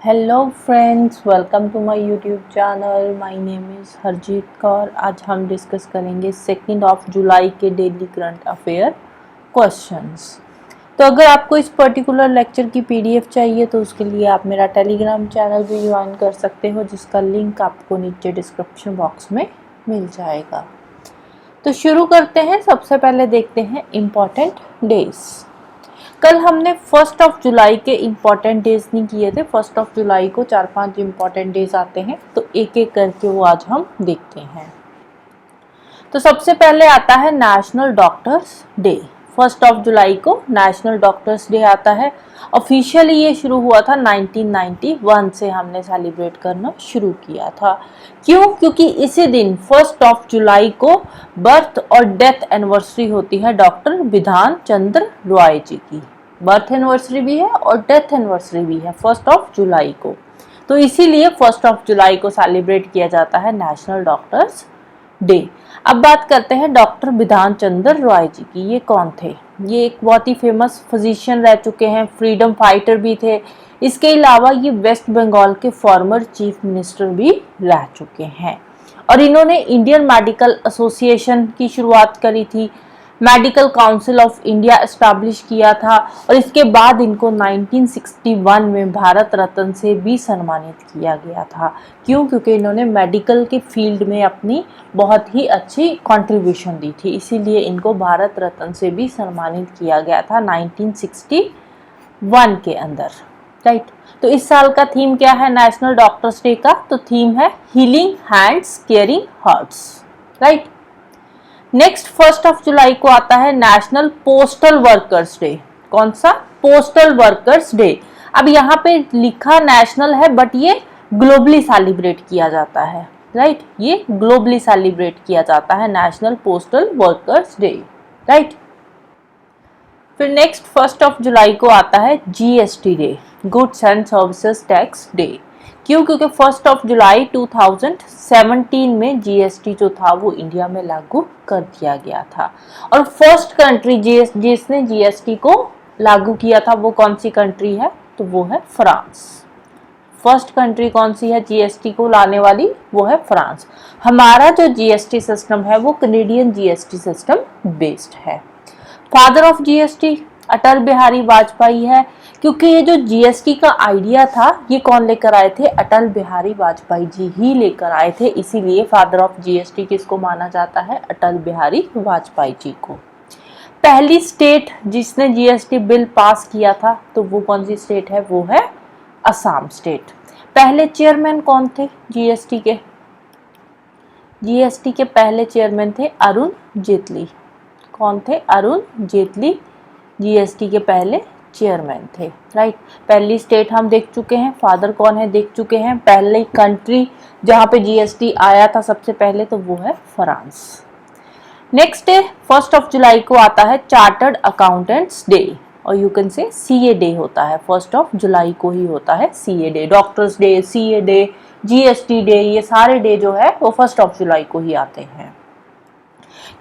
Hello friends, welcome to my YouTube channel. My name is Harjeet Kaur. आज हम discuss करेंगे 2 जुलाई के डेली करंट अफेयर क्वेश्चंस। तो अगर आपको इस पर्टिकुलर लेक्चर की पीडीएफ चाहिए तो उसके लिए आप मेरा टेलीग्राम चैनल भी ज्वाइन कर सकते हो, जिसका लिंक आपको नीचे डिस्क्रिप्शन बॉक्स में मिल जाएगा। तो शुरू करते हैं। सबसे पहले देखते हैं इम्पॉर्टेंट डेज। कल हमने 1 जुलाई के इम्पॉर्टेंट डेज नहीं किए थे। 1 जुलाई को 4-5 इम्पॉर्टेंट डेज आते हैं, तो एक एक करके वो आज हम देखते हैं। तो सबसे पहले आता है नेशनल डॉक्टर्स डे। 1 जुलाई को नेशनल डॉक्टर्स डे आता है। ऑफिशियली ये शुरू हुआ था 1991 से हमने सेलिब्रेट करना शुरू किया था। क्यों? क्योंकि इसी दिन 1 जुलाई को बर्थ और डेथ एनिवर्सरी होती है डॉक्टर बिधान चंद्र रॉय जी की। बर्थ एनिवर्सरी भी है और डेथ एनिवर्सरी भी है 1 जुलाई को। तो इसीलिए 1 जुलाई को सेलिब्रेट किया जाता है नेशनल डॉक्टर्स डे। अब बात करते हैं डॉक्टर बिधान चंद्र रॉय जी की। ये कौन थे? ये एक बहुत ही फेमस फिजिशियन रह चुके हैं, फ्रीडम फाइटर भी थे। इसके अलावा ये वेस्ट बंगाल के फॉर्मर चीफ मिनिस्टर भी रह चुके हैं और इन्होंने इंडियन मेडिकल एसोसिएशन की शुरुआत करी थी, medical council of India establish किया था और इसके बाद इनको 1961 में भारत रत्न से भी सम्मानित किया गया था। क्यों? क्योंकि इन्होंने मेडिकल के फील्ड में अपनी बहुत ही अच्छी कंट्रीब्यूशन दी थी, इसीलिए इनको भारत रत्न से भी सम्मानित किया गया था 1961 के अंदर। राइट। तो इस साल का थीम क्या है नेशनल डॉक्टर्स डे का? तो थीम है healing hands caring hearts. Right. Next 1 जुलाई को आता है नेशनल पोस्टल वर्कर्स डे। कौन सा? Postal workers day. अब यहाँ पे लिखा नेशनल है बट ये ग्लोबली सेलिब्रेट किया जाता है। राइट। ये ग्लोबली सेलिब्रेट किया जाता है national postal workers day. Right. फिर नेक्स्ट 1 जुलाई को आता है GST day, goods and services tax day. क्यों? क्योंकि 1 जुलाई 2017 में जीएसटी जो था वो इंडिया में लागू कर दिया गया था और फर्स्ट कंट्री जिसने जीएसटी को लागू किया था वो कौन सी कंट्री है? तो वो है फ्रांस। फर्स्ट कंट्री कौन सी है जीएसटी को लाने वाली? वो है फ्रांस। हमारा जो जीएसटी सिस्टम है वो कनेडियन जीएसटी सिस्टम बेस्ड है। Father of GST Atal Bihari Vajpayee है, क्योंकि ये जो जीएसटी का आइडिया था ये कौन लेकर आए थे? अटल बिहारी वाजपेयी जी ही लेकर आए थे, इसीलिए फादर ऑफ जीएसटी किसको माना जाता है? अटल बिहारी वाजपेयी जी को। पहली स्टेट जिसने जीएसटी बिल पास किया था तो वो कौन सी स्टेट है? वो है असम स्टेट। पहले चेयरमैन कौन थे जीएसटी के? जीएसटी के पहले चेयरमैन थे अरुण जेटली। कौन थे? अरुण जेटली जीएसटी के पहले चेयरमैन थे। राइट। पहली स्टेट हम देख चुके हैं, फादर कौन है देख चुके हैं, पहली कंट्री जहां पे जीएसटी आया था सबसे पहले तो वो है फ्रांस। नेक्स्ट डे 1 जुलाई को आता है चार्टर्ड अकाउंटेंट्स डे और you can say CA day होता है। 1 जुलाई को ही होता है CA day. Doctors day, CA day, GST day, ये सारे डे जो है वो 1 जुलाई को ही आते हैं।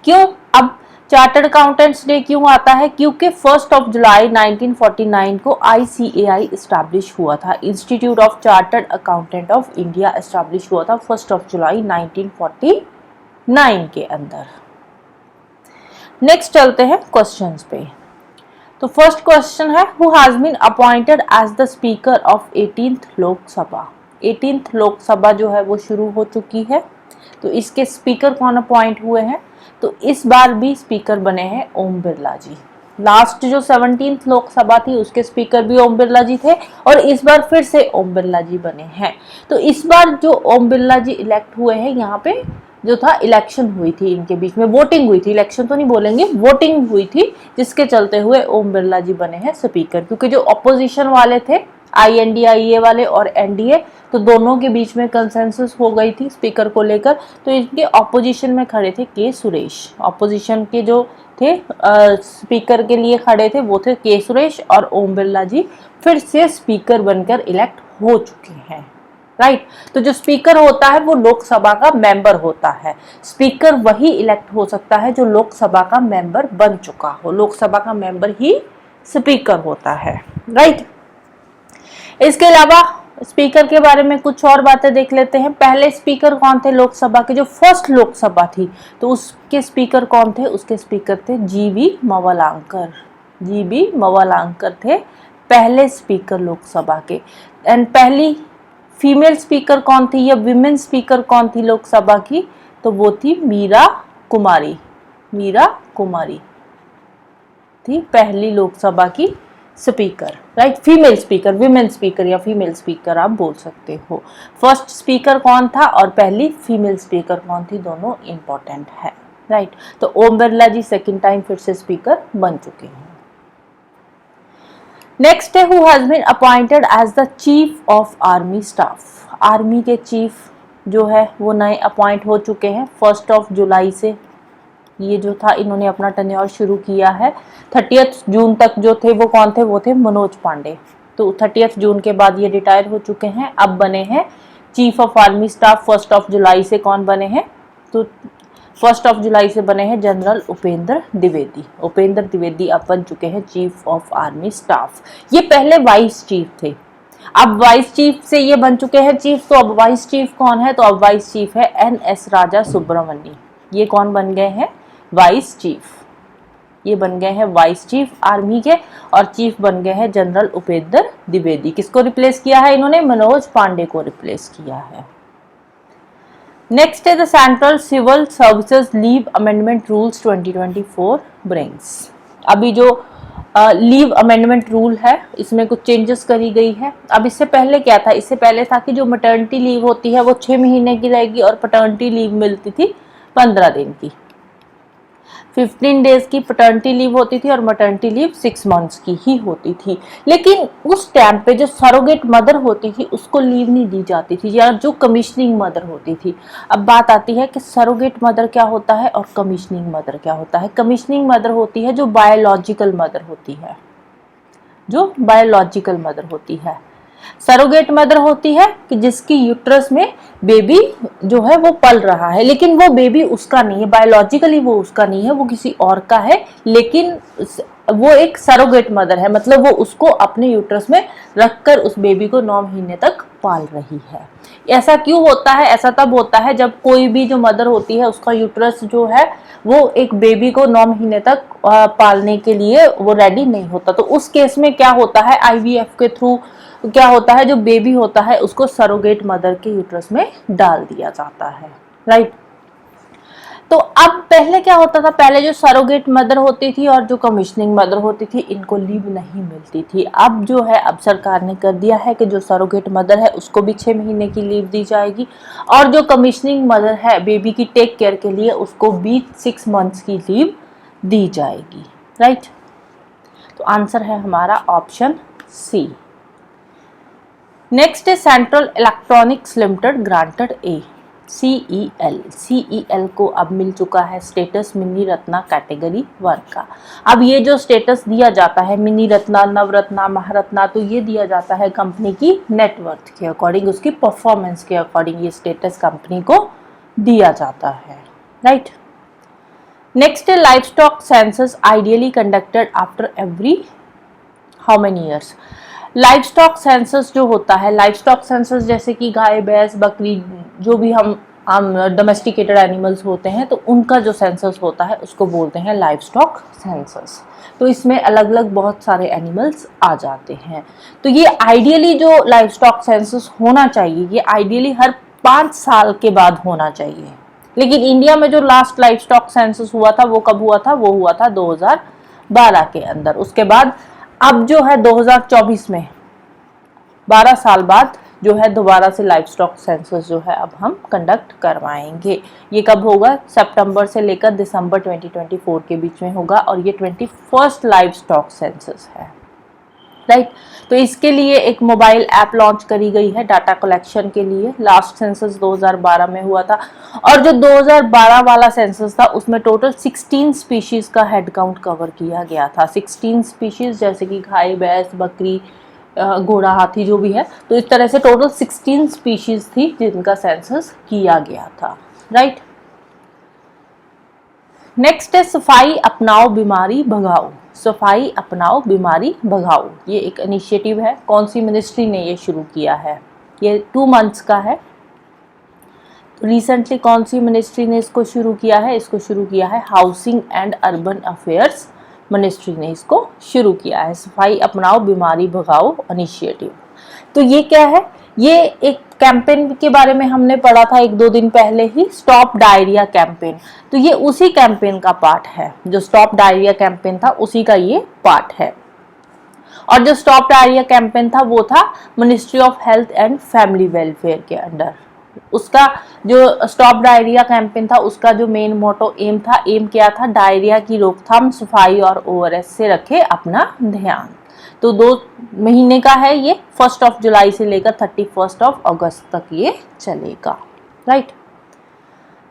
क्यों? अब चार्टर्ड अकाउंटेंट्स डे क्यों आता है? क्योंकि 1 जुलाई 1949 को ICAI एस्टैब्लिश हुआ था, institute of chartered accountant of India establish हुआ था 1 जुलाई 1949 के अंदर। नेक्स्ट चलते हैं क्वेश्चंस पे। तो फर्स्ट क्वेश्चन है who has been appointed as the speaker of 18th Lok Sabha. 18th Lok Sabha जो है वो शुरू हो चुकी है, तो इसके स्पीकर कौन अपॉइंट हुए हैं? तो इस बार भी स्पीकर बने हैं ओम बिरला जी। लास्ट जो 17th लोकसभा थी उसके स्पीकर भी ओम बिरला जी थे और इस बार फिर से ओम बिरला जी बने हैं। तो इस बार जो ओम बिरला जी इलेक्ट हुए हैं, यहाँ पे जो था इलेक्शन हुई थी, इनके बीच में वोटिंग हुई थी, इलेक्शन तो नहीं बोलेंगे, वोटिंग हुई थी, जिसके चलते हुए ओम बिरला जी बने हैं स्पीकर। क्योंकि जो ऑपोजिशन वाले थे INDIA वाले और NDA, तो दोनों के बीच में कंसेंसस हो गई थी स्पीकर को लेकर, तो इनके ऑपोजिशन में खड़े थे के सुरेश। ऑपोजिशन के जो थे स्पीकर के लिए खड़े थे वो थे के सुरेश और ओम बिरला जी फिर से स्पीकर बनकर इलेक्ट हो चुके हैं। राइट। तो जो स्पीकर होता है वो लोकसभा का मेंबर होता है। स्पीकर वही इलेक्ट हो सकता है जो लोकसभा का मेंबर बन चुका हो, लोकसभा का मेंबर ही स्पीकर होता है। राइट। इसके अलावा स्पीकर के बारे में कुछ और बातें देख लेते हैं। पहले स्पीकर कौन थे लोकसभा के, जो फर्स्ट लोकसभा थी तो उसके स्पीकर कौन थे, उसके स्पीकर थे जीवी मवलांकर। जीवी मवलांकर थे पहले स्पीकर लोकसभा के। एंड पहली फीमेल स्पीकर कौन थी या विमेन स्पीकर कौन थी लोकसभा की, तो वो थी मीरा कुमारी। मीरा कुमारी थी पहली लोकसभा की speaker, right. Female speaker, women speaker या फीमेल स्पीकर आप बोल सकते हो। फर्स्ट स्पीकर कौन था और पहली फीमेल स्पीकर कौन थी, दोनों इंपॉर्टेंट है, राइट। तो ओम बिरला जी सेकंड टाइम फिर से स्पीकर बन चुके हैं। नेक्स्ट है, who has been appointed as the chief of army staff. Army के चीफ जो है वो नए अपॉइंट हो चुके हैं 1 जुलाई से। ये जो था इन्होंने अपना टेन्योर शुरू किया है। 30 जून तक जो थे वो कौन थे, वो थे मनोज पांडे। तो 30 जून के बाद ये रिटायर हो चुके हैं। अब बने हैं चीफ ऑफ आर्मी स्टाफ 1 जुलाई से। कौन बने हैं, तो 1 जुलाई से बने हैं जनरल उपेंद्र द्विवेदी। उपेंद्र द्विवेदी अब बन चुके हैं चीफ ऑफ आर्मी स्टाफ। ये पहले वाइस चीफ थे, अब वाइस चीफ से ये बन चुके हैं चीफ। तो अब वाइस चीफ कौन है, तो अब वाइस चीफ है NS राजा सुब्रमण्य। ये कौन बन गए हैं, वाइस चीफ। ये बन गए हैं वाइस चीफ आर्मी के, और चीफ बन गए हैं जनरल उपेंद्र द्विवेदी। किसको रिप्लेस किया है इन्होंने, मनोज पांडे को रिप्लेस किया है। नेक्स्ट है the central civil services leave amendment rules 2024 brings. अभी जो लीव अमेंडमेंट रूल है इसमें कुछ चेंजेस करी गई है। अब इससे पहले क्या था, इससे पहले था कि जो मैटरनिटी लीव होती है वो 6 महीने की रहेगी और पैटर्निटी लीव मिलती थी 15 दिन की। 15 डेज की पैटर्निटी लीव होती थी और मैटरनिटी लीव 6 मंथ्स की ही होती थी। लेकिन उस टाइम पे जो सरोगेट मदर होती थी उसको लीव नहीं दी जाती थी, या जो कमीशनिंग मदर होती थी। अब बात आती है कि सरोगेट मदर क्या होता है और कमीशनिंग मदर क्या होता है। कमीशनिंग मदर होती है जो बायोलॉजिकल मदर होती है, जो बायोलॉजिकल मदर होती है। सरोगेट मदर होती है कि जिसकी यूट्रस में बेबी जो है वो पल रहा है, लेकिन वो बेबी उसका नहीं है, बायोलॉजिकली वो उसका नहीं है, वो किसी और का है, लेकिन वो एक सरोगेट मदर है। मतलब वो उसको अपने यूट्रस में रखकर उस बेबी को 9 महीने तक पाल रही है। ऐसा क्यों होता है, ऐसा तब होता है जब कोई भी जो मदर होती है उसका यूट्रस जो है वो एक बेबी को 9 महीने तक पालने के लिए वो रेडी नहीं होता। तो उस केस में क्या होता है, IVF के थ्रू क्या होता है, जो बेबी होता है उसको सरोगेट मदर के यूट्रस में डाल दिया जाता है, राइट। तो अब पहले क्या होता था, पहले जो सरोगेट मदर होती थी और जो कमीशनिंग मदर होती थी इनको लीव नहीं मिलती थी। अब जो है अब सरकार ने कर दिया है कि जो सरोगेट मदर है उसको भी 6 महीने की लीव दी जाएगी, और जो कमीशनिंग मदर है बेबी की टेक केयर के लिए उसको भी 6 मंथ्स की लीव दी जाएगी, राइट। तो आंसर है हमारा ऑप्शन सी। नेक्स्ट है सेंट्रल इलेक्ट्रॉनिक्स लिमिटेड ग्रांटेड ए CEL। CEL को अब मिल चुका है स्टेटस मिनी रत्ना कैटेगरी 1 का। अब ये जो स्टेटस दिया जाता है मिनी रत्ना, नवरत्ना, महारत्ना, तो ये दिया जाता है कंपनी की नेटवर्थ के अकॉर्डिंग, उसकी परफॉर्मेंस के अकॉर्डिंग ये स्टेटस कंपनी को दिया जाता है, राइट। नेक्स्ट है life stock census ideally conducted after every how many years. Life stock census जो होता है, लाइफ स्टॉक सेंसस जैसे कि गाय, भैंस, बकरी, जो भी हम डोमेस्टिकेटेड एनिमल्स होते हैं तो उनका जो सेंसस होता है उसको बोलते हैं लाइफ स्टॉक सेंसस। तो इसमें अलग अलग बहुत सारे एनिमल्स आ जाते हैं। तो ये आइडियली जो लाइफ स्टॉक सेंसस होना चाहिए ये आइडियली हर 5 साल के बाद होना चाहिए। लेकिन इंडिया में जो लास्ट लाइफ स्टॉक सेंसस हुआ था वो कब हुआ था, वो हुआ था 2012 के अंदर। उसके बाद अब जो है 2024 में 12 साल बाद जो है दोबारा से लाइफ स्टॉक सेंसस जो है अब हम कंडक्ट करवाएंगे। ये कब होगा, सितंबर से लेकर दिसंबर 2024 के बीच में होगा, और ये 21st लाइफ स्टॉक सेंसस है, राइट। तो इसके लिए एक मोबाइल ऐप लॉन्च करी गई है डाटा कलेक्शन के लिए। लास्ट सेंसस 2012 में हुआ था, और जो 2012 वाला सेंसस था उसमें टोटल 16 स्पीशीज का हेड काउंट कवर किया गया था। 16 स्पीशीज जैसे कि गाय, भैंस, बकरी, घोड़ा, हाथी, जो भी है। तो इस तरह से टोटल 16 स्पीशीज थी जिनका सेंसस किया गया था, राइट। नेक्स्ट है सफाई अपनाओ बीमारी भगाओ। सफाई अपनाओ बीमारी भगाओ, ये एक इनिशिएटिव है। कौन सी मिनिस्ट्री ने ये शुरू किया है? ये 2 मंथ्स का है। रिसेंटली कौन सी मिनिस्ट्री ने इसको शुरू किया है? इसको शुरू किया है housing and urban affairs ministry ने इसको शुरू किया है, सफाई अपनाओ बीमारी भगाओ इनिशिएटिव। तो ये क्या है? ये एक कैंपेन के बारे में हमने पढ़ा था 1-2 दिन पहले ही, स्टॉप डायरिया कैंपेन। तो ये उसी कैंपेन का पार्ट है, जो स्टॉप डायरिया कैंपेन था उसी का ये पार्ट है। और जो स्टॉप डायरिया कैंपेन था वो था ministry of health and family welfare के अंडर। उसका जो स्टॉप डायरिया कैंपेन था उसका जो मेन मोटो एम था, एम क्या था? डायरिया की रोकथाम, सफाई और ओआरएस से रखे अपना ध्यान। तो 2 महीने का है ये, 1 जुलाई से लेकर 31 अगस्त तक ये चलेगा, राइट।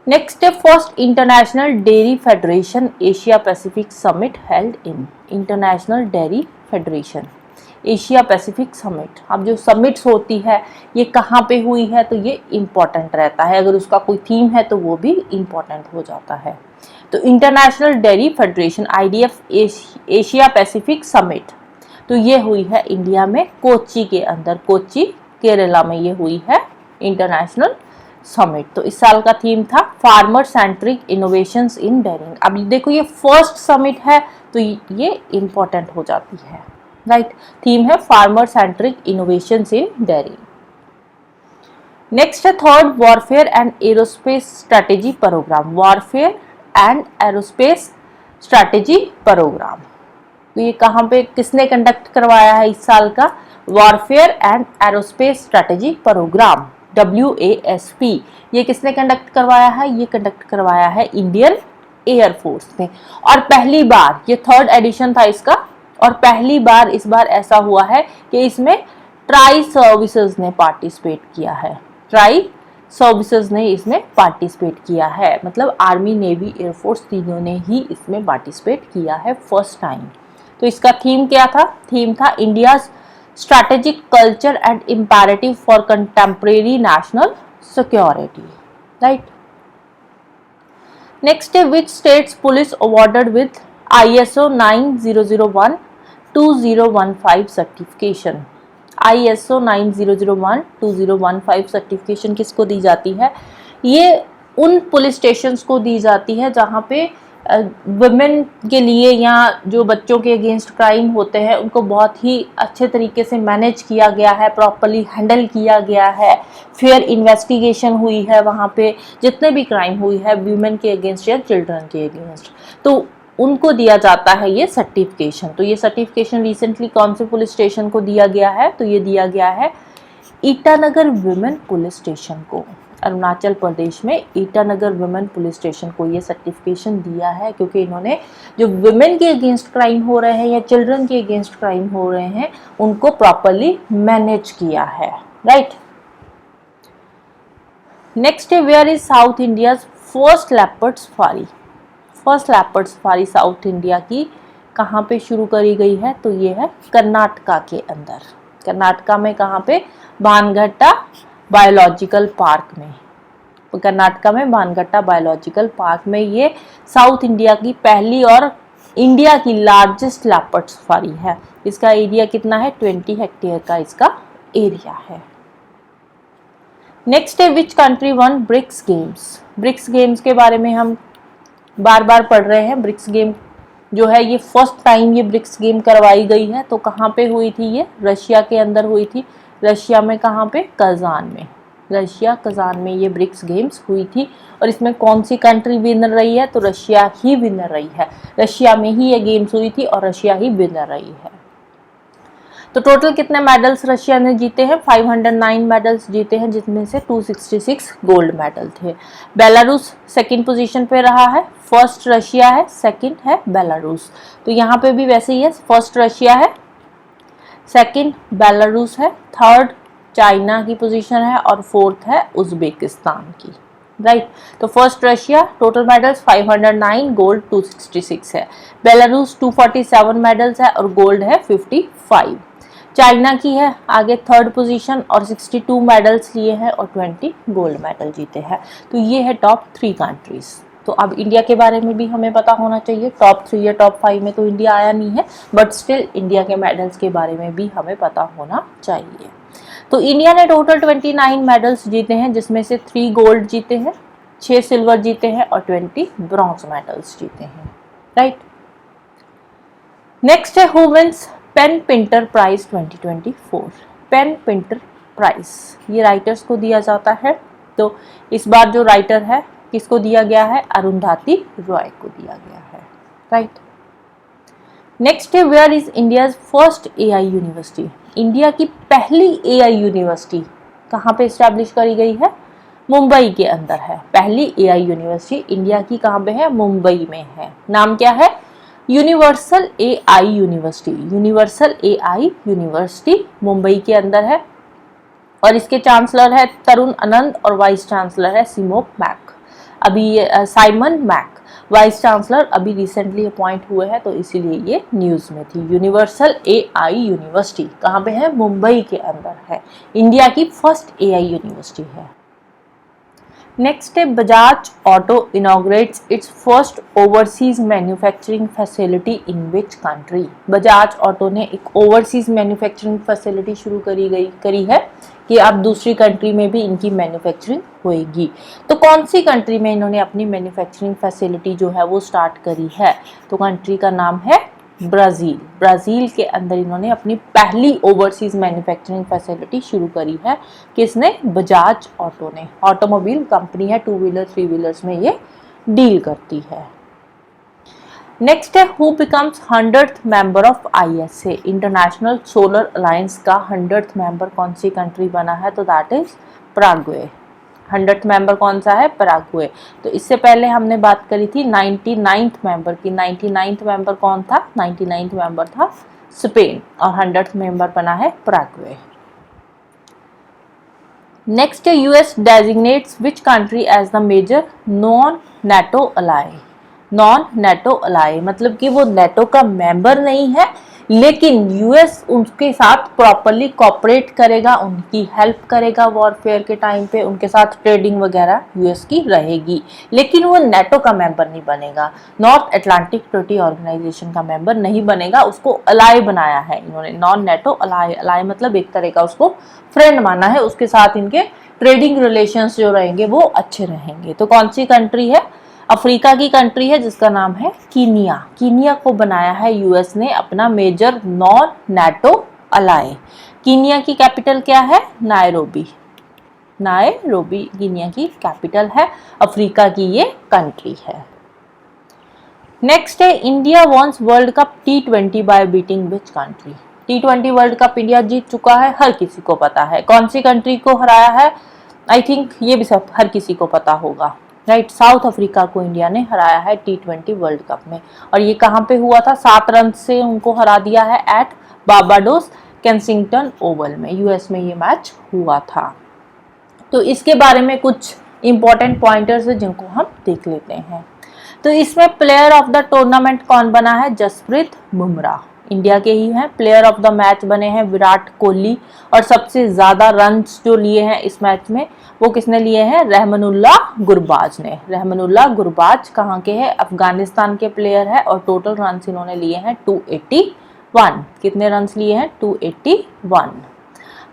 नेक्स्ट है first international dairy federation Asia Pacific summit held in. International dairy federation Asia Pacific summit. अब जो समिट्स होती है ये कहाँ पे हुई है? तो ये इम्पॉर्टेंट रहता है, अगर उसका कोई थीम है तो वो भी इम्पॉर्टेंट हो जाता है। तो international dairy federation IDF Asia Pacific summit, तो ये हुई है इंडिया में कोच्चि के अंदर, कोच्चि केरला में ये हुई है इंटरनेशनल समिट। तो इस साल का थीम था farmer centric innovations in dairying. अब देखो ये फर्स्ट समिट है तो ये इम्पोर्टेंट हो जाती है, राइट। थीम है farmer centric innovations in dairying. Next है third warfare and aerospace strategy program. Warfare and aerospace strategy program, तो ये कहाँ पे किसने कंडक्ट करवाया है इस साल का? Warfare and aerospace strategy program, WASP। ये किसने कंडक्ट करवाया है? ये कंडक्ट करवाया है इंडियन एयरफोर्स ने। और पहली बार, ये 3rd एडिशन था इसका, और पहली बार इस बार ऐसा हुआ है कि इसमें ट्राई सर्विसेज ने पार्टिसिपेट किया है। ट्राई सर्विसेज ने इसमें पार्टिसिपेट किया है, मतलब आर्मी, नेवी, एयरफोर्स तीनों ने ही इसमें पार्टिसिपेट किया है फर्स्ट टाइम। तो इसका थीम क्या था? थीम था India strategic culture and imperative for contemporary national security, right. Next है which states police awarded with ISO 9001-2015 certification. ISO 9001-2015 certification किसको दी जाती है? ये उन पुलिस स्टेशंस को दी जाती है जहाँ पे वुमेन के लिए या जो बच्चों के अगेंस्ट क्राइम होते हैं उनको बहुत ही अच्छे तरीके से मैनेज किया गया है, प्रॉपर्ली हैंडल किया गया है, फेयर इन्वेस्टिगेशन हुई है वहाँ पे, जितने भी क्राइम हुई है वुमेन के अगेंस्ट या चिल्ड्रन के अगेंस्ट, तो उनको दिया जाता है ये सर्टिफिकेशन। तो ये सर्टिफिकेशन रिसेंटली कौन से पुलिस स्टेशन को दिया गया है? तो ये दिया गया है ईटानगर वुमेन पुलिस स्टेशन को। अरुणाचल प्रदेश में ईटानगर वुमेन पुलिस स्टेशन को ये सर्टिफिकेशन दिया है, क्योंकि इन्होंने जो वुमेन के अगेंस्ट क्राइम हो रहे हैं या चिल्ड्रन के अगेंस्ट क्राइम हो रहे हैं उनको प्रॉपर्ली मैनेज किया है, राइट। नेक्स्ट है where is South India first leopard safari. First leopard safari South India की कहाँ पे शुरू करी गई है? तो ये है कर्नाटका के अंदर। कर्नाटका में कहाँ पे? बानघट्टा बायोलॉजिकल पार्क में। कर्नाटका में बानघट्टा बायोलॉजिकल पार्क में ये साउथ इंडिया की पहली और इंडिया की लार्जेस्ट लेपर्ड सफारी है। इसका एरिया कितना है? 20 हेक्टेयर का इसका एरिया है। नेक्स्ट है which country won BRICS games. BRICS games के बारे में हम बार बार पढ़ रहे हैं। ब्रिक्स गेम जो है ये फर्स्ट टाइम ये ब्रिक्स गेम करवाई गई है, तो कहाँ पे हुई थी? ये रशिया के अंदर हुई थी। रशिया में कहाँ पे? कजान में। रशिया कजान में ये ब्रिक्स गेम्स हुई थी। और इसमें कौन सी कंट्री विनर रही है? तो रशिया ही विनर रही है। रशिया में ही ये गेम्स हुई थी और रशिया ही विनर रही है। तो टोटल कितने मेडल्स रशिया ने जीते हैं? 509 मेडल्स जीते हैं, जिसमें से 266 गोल्ड मेडल थे। बेलारूस सेकंड पोजीशन पे रहा है। फर्स्ट रशिया है, सेकंड है बेलारूस। तो यहाँ पे भी वैसे ही है, फर्स्ट रशिया है, सेकंड बेलारूस है, थर्ड चाइना की पोजीशन है और फोर्थ है उज्बेकिस्तान की, राइट। तो first Russia total medals 509, gold 266 है। बेलारूस 247 मेडल्स है और गोल्ड है 55। चाइना की है आगे थर्ड पोजीशन और 62 मेडल्स लिए हैं और 20 गोल्ड मेडल जीते हैं। तो ये है टॉप 3 कंट्रीज। तो अब इंडिया के बारे में भी हमें पता होना चाहिए। टॉप 3 या टॉप 5 में तो इंडिया आया नहीं है, बट स्टिल इंडिया के मेडल्स के बारे में भी हमें पता होना चाहिए। तो इंडिया ने टोटल 29 मेडल्स जीते हैं, जिसमें से 3 गोल्ड जीते हैं, 6 सिल्वर जीते हैं और 20 ब्रॉन्ज मेडल्स जीते हैं, राइट। नेक्स्ट है who wins PEN Pinter prize 2024। PEN Pinter prize ये राइटर्स को दिया जाता है। तो इस बार जो राइटर है किसको दिया गया है? अरुंधति रॉय को दिया गया है, राइट। नेक्स्ट है where is India's first AI university. India की पहली एआई यूनिवर्सिटी कहाँ पे स्टैब्लिश करी गई है? मुंबई के अंदर है। पहली एआई यूनिवर्सिटी इंडिया की कहाँ पे है? मुंबई में है। नाम क्या है? Universal AI university. Universal AI university Mumbai के अंदर है और इसके चांसलर है तरुण आनंद और वाइस चांसलर है साइमन मैक। वाइस चांसलर अभी रिसेंटली अपॉइंट हुए हैं, तो इसीलिए ये न्यूज में थी। यूनिवर्सल एआई यूनिवर्सिटी कहाँ पे है? मुंबई के अंदर है। इंडिया की फर्स्ट एआई यूनिवर्सिटी है। नेक्स्ट है Bajaj auto inaugurates it's first overseas manufacturing facility in which country. Bajaj auto ने एक ओवरसीज मैन्युफैक्चरिंग फैसिलिटी शुरू करी है कि अब दूसरी कंट्री में भी इनकी मैन्युफैक्चरिंग होएगी। तो कौन सी कंट्री में इन्होंने अपनी मैन्युफैक्चरिंग फैसिलिटी जो है वो स्टार्ट करी है? तो कंट्री का नाम है ब्राज़ील। ब्राज़ील के अंदर इन्होंने अपनी पहली ओवरसीज मैन्युफैक्चरिंग फैसिलिटी शुरू करी है। किसने? बजाज ऑटो ने। ऑटोमोबाइल कंपनी है, 2 व्हीलर 3 व्हीलर्स में ये डील करती है। नेक्स्ट है who becomes 100th member of ISA। International solar alliance का 100th मेंबर कौन सी कंट्री बना है? तो that is Paraguay. 100th member कौन सा है? पैराग्वे। तो इससे पहले हमने बात करी थी 99th मेंबर की। 99th मेंबर कौन था? 99th मेंबर था स्पेन और 100th मेंबर बना है पैराग्वे। नेक्स्ट है US designates which country as the major non NATO ally. Non NATO ally मतलब कि वो नेटो का मेंबर नहीं है, लेकिन यूएस उनके साथ प्रॉपरली कोऑपरेट करेगा, उनकी हेल्प करेगा वॉरफेयर के टाइम पे, उनके साथ ट्रेडिंग वगैरह यूएस की रहेगी, लेकिन वो नेटो का मेंबर नहीं बनेगा। नॉर्थ अटलांटिक ट्रीटी ऑर्गेनाइजेशन का मेंबर नहीं बनेगा, उसको अलाई बनाया है इन्होंने। नॉन नेटो अलाई, अलाई मतलब एक तरह का उसको फ्रेंड माना है, उसके साथ इनके ट्रेडिंग रिलेशंस जो रहेंगे वो अच्छे रहेंगे। तो कौन सी कंट्री है? अफ्रीका की कंट्री है जिसका नाम है कीनिया। कीनिया को बनाया है यूएस ने अपना major non NATO ally. Kenya की कैपिटल क्या है? नायरोबी। नायरोबी कीनिया की कैपिटल है। अफ्रीका की ये कंट्री है। नेक्स्ट है India wons world cup T20 by beating which country. T20 world cup India जीत चुका है, हर किसी को पता है। कौन सी कंट्री को हराया है? आई थिंक ये भी सब हर किसी को पता होगा, राइट। साउथ अफ्रीका को इंडिया ने हराया है T20 वर्ल्ड कप में। और ये कहाँ पे हुआ था? 7 रन से उनको हरा दिया है एट बारबाडोस केंसिंगटन ओवल में, यूएस में ये मैच हुआ था। तो इसके बारे में कुछ इंपॉर्टेंट पॉइंटर्स है जिनको हम देख लेते हैं। तो इसमें प्लेयर ऑफ द टूर्नामेंट कौन बना है? जसप्रीत बुमराह, इंडिया के ही हैं। प्लेयर ऑफ द मैच बने हैं विराट कोहली, और सबसे ज्यादा रन्स जो लिए हैं इस मैच में वो किसने लिए हैं? रहमानुल्लाह गुरबाज ने। रहमानुल्लाह गुरबाज कहाँ के हैं? अफगानिस्तान के प्लेयर है और टोटल रन्स इन्होंने लिए हैं 281। कितने रन्स लिए हैं? 281।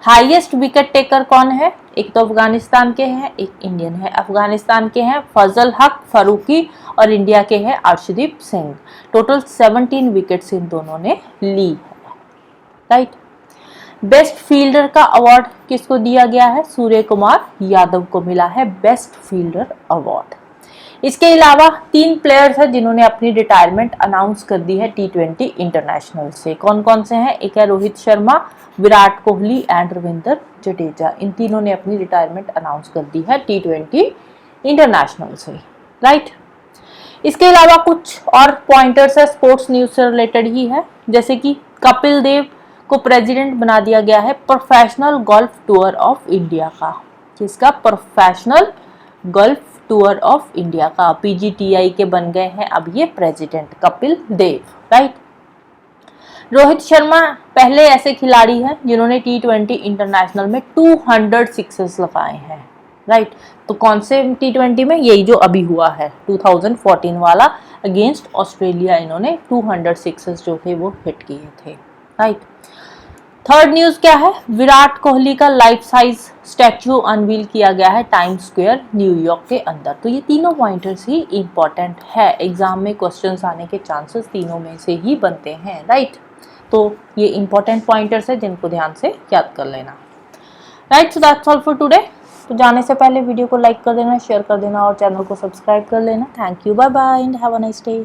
हाईएस्ट विकेट टेकर कौन है? एक तो अफगानिस्तान के हैं, एक इंडियन है। अफगानिस्तान के हैं फजल हक फारूकी और इंडिया के हैं Arshdeep Singh. Total 17 wickets in दोनों ने ली है, राइट। बेस्ट फील्डर का अवार्ड किसको दिया गया है? सूर्य कुमार यादव को मिला है बेस्ट फील्डर अवार्ड। इसके अलावा 3 प्लेयर्स हैं जिन्होंने अपनी रिटायरमेंट अनाउंस कर दी है T20 इंटरनेशनल से। कौन कौन से हैं? एक है रोहित शर्मा, विराट कोहली एंड रविंद्र जडेजा। इन तीनों ने अपनी रिटायरमेंट अनाउंस कर दी है T20 इंटरनेशनल से, राइट। इसके अलावा कुछ और पॉइंटर्स है स्पोर्ट्स न्यूज से रिलेटेड ही है, जैसे कि कपिल देव को प्रेसिडेंट बना दिया गया है professional golf tour of India का। किसका? Professional golf tour of India का। PGTI के बन गए हैं अब ये प्रेसिडेंट कपिल देव, राइट। रोहित शर्मा पहले ऐसे खिलाड़ी हैं जिन्होंने T20 इंटरनेशनल में 200 सिक्सेस लगाए हैं, राइट। तो कौन से T20 में? यही जो अभी हुआ है 2014 वाला, अगेंस्ट ऑस्ट्रेलिया इन्होंने 200 सिक्सेस जो थे वो हिट किए थे, राइट। थर्ड न्यूज क्या है? विराट कोहली का लाइफ साइज स्टैच्यू अनवील किया गया है टाइम्स स्क्वायर न्यूयॉर्क के अंदर। तो ये तीनों पॉइंटर्स ही इंपॉर्टेंट है, एग्जाम में क्वेश्चंस आने के चांसेस तीनों में से ही बनते हैं, राइट। तो ये इंपॉर्टेंट पॉइंटर्स है जिनको ध्यान से याद कर लेना, right. So that's all for today. तो जाने से पहले वीडियो को लाइक कर देना, शेयर कर देना और चैनल को सब्सक्राइब कर लेना। Thank you, bye bye and have a nice day.